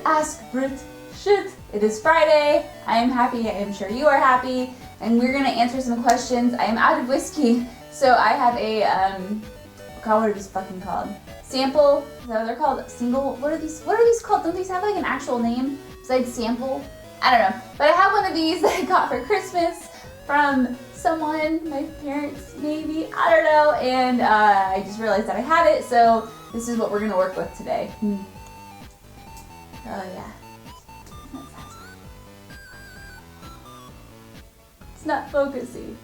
Ask Britt Shit. It is Friday. I am happy. I am sure you are happy. And we're gonna answer some questions. I am out of whiskey, so I have a God, what are these fucking called? Sample? Is that what they're called? Single? What are these called? Don't these have like an actual name besides sample? I don't know. But I have one of these that I got for Christmas from someone, my parents maybe, I don't know, and I just realized that I had it, so this is what we're gonna work with today. Oh yeah. It's not focusing.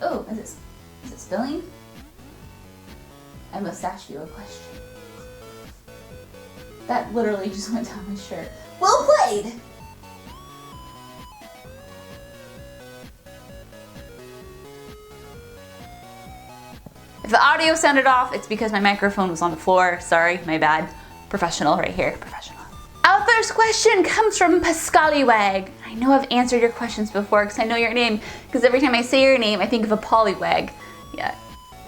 Oh, is it spilling? I must ask you a question. That literally just went down my shirt. Well played! If the audio sounded off, it's because my microphone was on the floor. Sorry, my bad. Professional right here, professional. Our first question comes from Pascaliwag. I know I've answered your questions before because I know your name, because every time I say your name, I think of a pollywag. Yeah.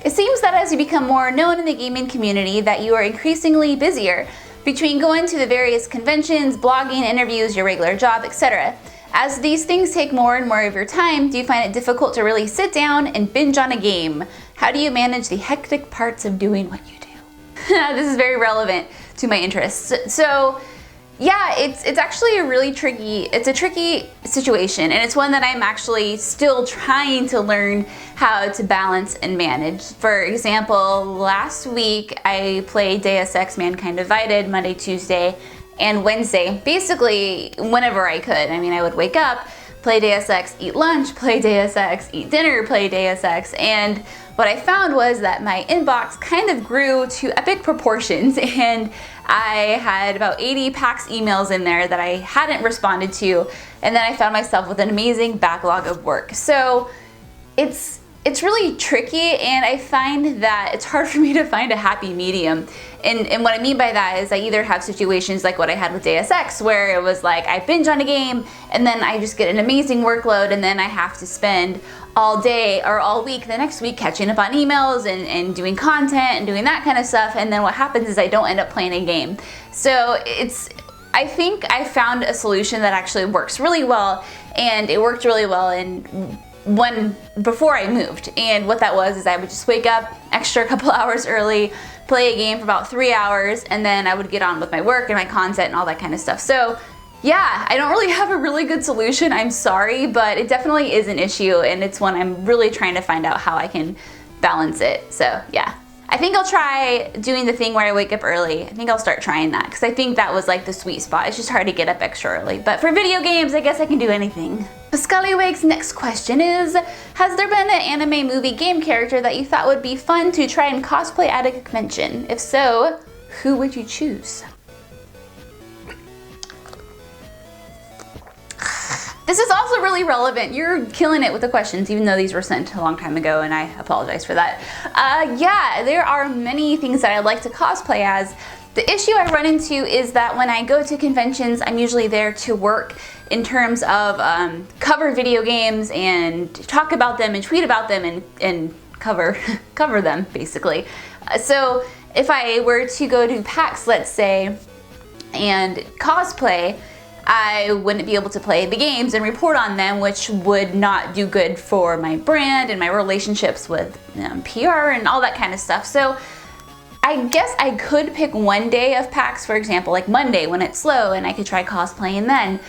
It seems that as you become more known in the gaming community that you are increasingly busier between going to the various conventions, blogging, interviews, your regular job, etc. As these things take more and more of your time, do you find it difficult to really sit down and binge on a game? How do you manage the hectic parts of doing what you do? This is very relevant to my interests. So yeah, it's actually a tricky situation, and it's one that I'm actually still trying to learn how to balance and manage. For example, last week I played Deus Ex Mankind Divided Monday, Tuesday, and Wednesday, basically whenever I could. I mean, I would wake up, play Deus Ex, eat lunch, play Deus Ex, eat dinner, play Deus Ex, and what I found was that my inbox kind of grew to epic proportions, and I had about 80 PAX emails in there that I hadn't responded to, and then I found myself with an amazing backlog of work. So it's really tricky, and I find that it's hard for me to find a happy medium. And what I mean by that is I either have situations like what I had with Deus Ex, where it was like I binge on a game and then I just get an amazing workload, and then I have to spend all day or all week the next week catching up on emails and doing content and doing that kind of stuff, and then what happens is I don't end up playing a game. So I think I found a solution that actually works really well, and it worked really well before I moved. And what that was is I would just wake up extra couple hours early, play a game for about 3 hours, and then I would get on with my work and my content and all that kind of stuff. So yeah, I don't really have a really good solution, I'm sorry, but it definitely is an issue, and it's one I'm really trying to find out how I can balance it. So yeah, I think I'll try doing the thing where I wake up early. I think I'll start trying that, because I think that was like the sweet spot. It's just hard to get up extra early, but for video games, I guess I can do anything. Pascaliwag's next question is, has there been an anime, movie, game character that you thought would be fun to try and cosplay at a convention? If so, who would you choose? This is also really relevant. You're killing it with the questions, even though these were sent a long time ago, and I apologize for that. Yeah, there are many things that I'd like to cosplay as. The issue I run into is that when I go to conventions, I'm usually there to work in terms of cover video games and talk about them and tweet about them and cover them, basically. So if I were to go to PAX, let's say, and cosplay, I wouldn't be able to play the games and report on them, which would not do good for my brand and my relationships with PR and all that kind of stuff. So I guess I could pick one day of PAX, for example, like Monday when it's slow, and I could try cosplaying then.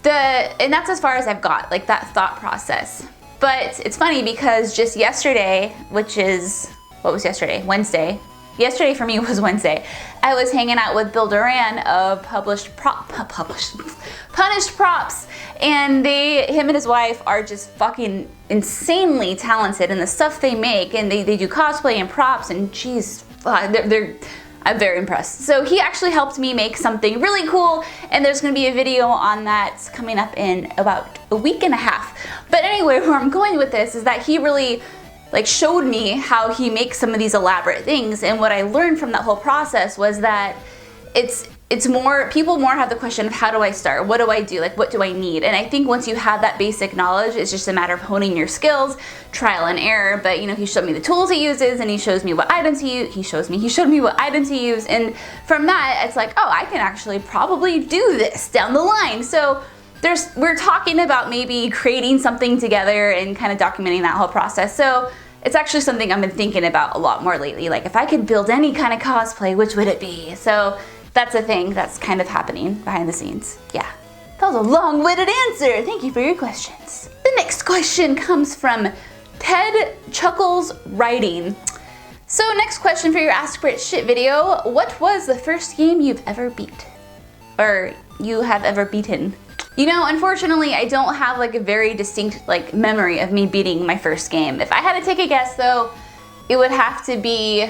And that's as far as I've got, like that thought process. But it's funny because just yesterday, which is, what was yesterday? Wednesday. Yesterday for me was Wednesday. I was hanging out with Bill Duran of Punished Props, and him and his wife are just fucking insanely talented in the stuff they make, and they do cosplay and props, and geez, I'm very impressed. So he actually helped me make something really cool, and there's gonna be a video on that coming up in about a week and a half. But anyway, where I'm going with this is that he really showed me how he makes some of these elaborate things, and what I learned from that whole process was that it's more, people more have the question of how do I start? What do I do? Like, what do I need? And I think once you have that basic knowledge, it's just a matter of honing your skills, trial and error. But you know, he showed me the tools he uses, and he shows me what items he showed me what items he used. And from that, it's like, oh, I can actually probably do this down the line. So we're talking about maybe creating something together and kind of documenting that whole process. So it's actually something I've been thinking about a lot more lately. Like, if I could build any kind of cosplay, which would it be? So that's a thing that's kind of happening behind the scenes. Yeah, that was a long-winded answer. Thank you for your questions. The next question comes from Ted Chuckles Writing. So next question for your Ask Britt Shit video. What was the first game you've ever beat? Or you have ever beaten? You know, unfortunately, I don't have like a very distinct like memory of me beating my first game. If I had to take a guess though, it would have to be,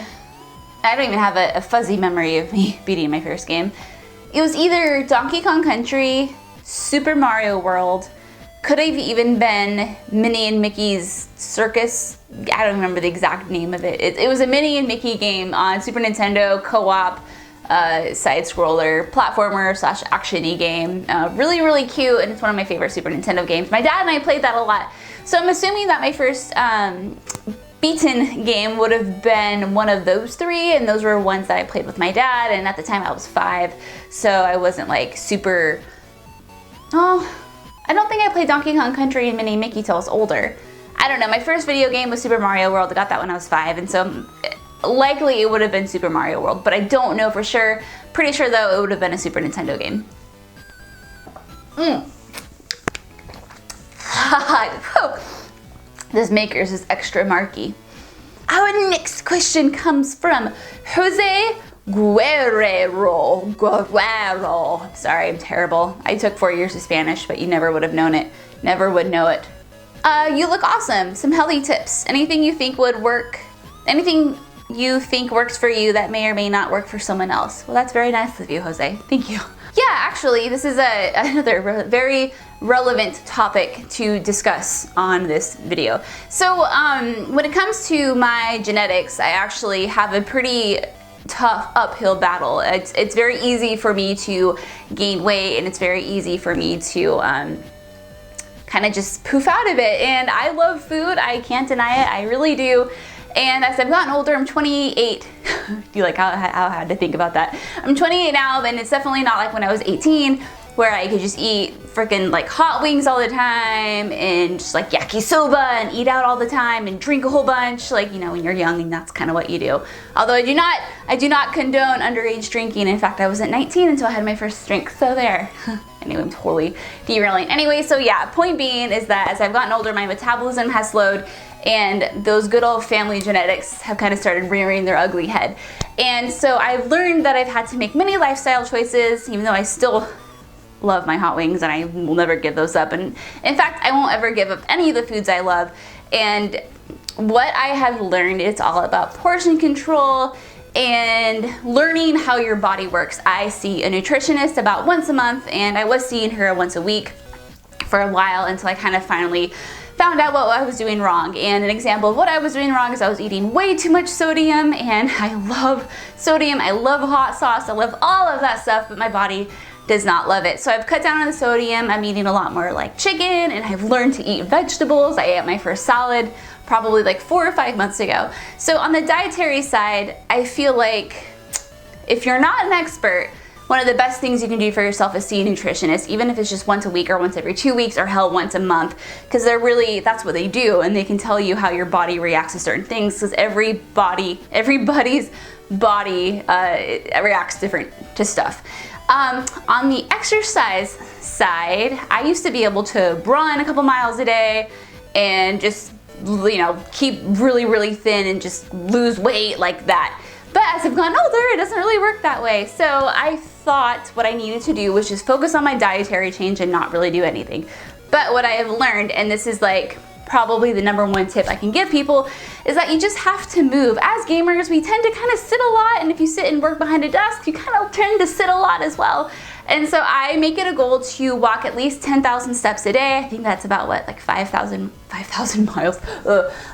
I don't even have a fuzzy memory of me beating my first game. It was either Donkey Kong Country, Super Mario World, could have even been Minnie and Mickey's Circus. I don't remember the exact name of it. It was a Minnie and Mickey game on Super Nintendo, co-op, side-scroller, platformer / action-y game. Really, really cute, and it's one of my favorite Super Nintendo games. My dad and I played that a lot. So I'm assuming that my first beaten game would have been one of those three, and those were ones that I played with my dad, and at the time I was 5, so I wasn't like super, oh, I don't think I played Donkey Kong Country and Minnie and Mickey till I was older. I don't know, my first video game was Super Mario World. I got that when I was 5, and so likely it would have been Super Mario World, but I don't know for sure. Pretty sure though it would have been a Super Nintendo game. This Makers is extra marky. Our next question comes from Jose Guerrero. Sorry, I'm terrible. I took 4 years of Spanish, but you never would have known it. Never would know it. You look awesome. Some healthy tips. Anything you think would work? Anything you think works for you that may or may not work for someone else? Well, that's very nice of you, Jose. Thank you. Yeah, actually, this is another very relevant topic to discuss on this video. So when it comes to my genetics, I actually have a pretty tough uphill battle. It's very easy for me to gain weight, and it's very easy for me to kind of just poof out of it. And I love food, I can't deny it, I really do. And as I've gotten older, I'm 28. You like how I had to think about that. I'm 28 now, and it's definitely not like when I was 18, where I could just eat freaking like hot wings all the time and just like yakisoba and eat out all the time and drink a whole bunch. Like, you know, when you're young, and that's kind of what you do. Although I do not condone underage drinking. In fact, I wasn't 19 until I had my first drink. So there. Anyway, I'm totally derailing. Anyway, so yeah, point being is that as I've gotten older, my metabolism has slowed, and those good old family genetics have kind of started rearing their ugly head. And so I've learned that I've had to make many lifestyle choices, even though I still love my hot wings and I will never give those up. And in fact, I won't ever give up any of the foods I love. And what I have learned, it's all about portion control and learning how your body works. I see a nutritionist about once a month, and I was seeing her once a week for a while until I kind of finally found out what I was doing wrong. And an example of what I was doing wrong is I was eating way too much sodium, and I love sodium, I love hot sauce, I love all of that stuff, but my body does not love it. So I've cut down on the sodium. I'm eating a lot more like chicken, and I've learned to eat vegetables. I ate my first salad probably like 4 or 5 months ago. So on the dietary side, I feel like if you're not an expert, one of the best things you can do for yourself is see a nutritionist, even if it's just once a week or once every 2 weeks or hell once a month, because that's what they do, and they can tell you how your body reacts to certain things, because everybody's body reacts different to stuff. On the exercise side, I used to be able to run a couple miles a day and just, you know, keep really, really thin and just lose weight like that. But as I've gotten older, it doesn't really work that way. So I thought what I needed to do was just focus on my dietary change and not really do anything. But what I have learned, and this is like probably the #1 tip I can give people, is that you just have to move. As gamers, we tend to kind of sit a lot, and if you sit and work behind a desk, you kind of tend to sit a lot as well. And so I make it a goal to walk at least 10,000 steps a day. I think that's about what, like 5,000 miles?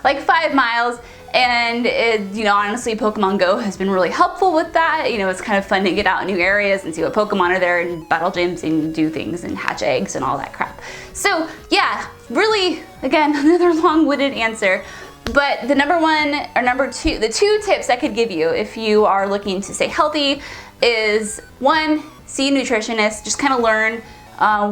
Like 5 miles. And you know, honestly, Pokemon Go has been really helpful with that. You know, it's kind of fun to get out in new areas and see what Pokemon are there and battle gyms and do things and hatch eggs and all that crap. So yeah, really, again, another long-winded answer. But the number one or number two, the two tips I could give you if you are looking to stay healthy is, one, see a nutritionist, just kind of learn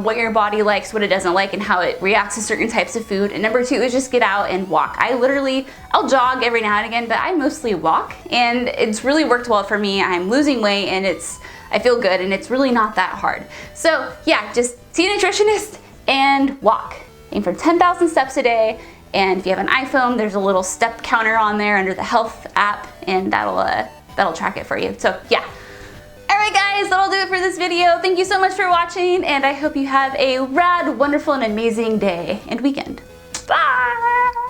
what your body likes, what it doesn't like, and how it reacts to certain types of food. And number two is just get out and walk. I'll jog every now and again, but I mostly walk, and it's really worked well for me. I'm losing weight and I feel good, and it's really not that hard. So yeah, just see a nutritionist and walk. Aim for 10,000 steps a day. And if you have an iPhone, there's a little step counter on there under the health app, and that'll track it for you. So yeah. Alright guys, that'll do it for this video. Thank you so much for watching, and I hope you have a rad, wonderful, and amazing day and weekend. Bye!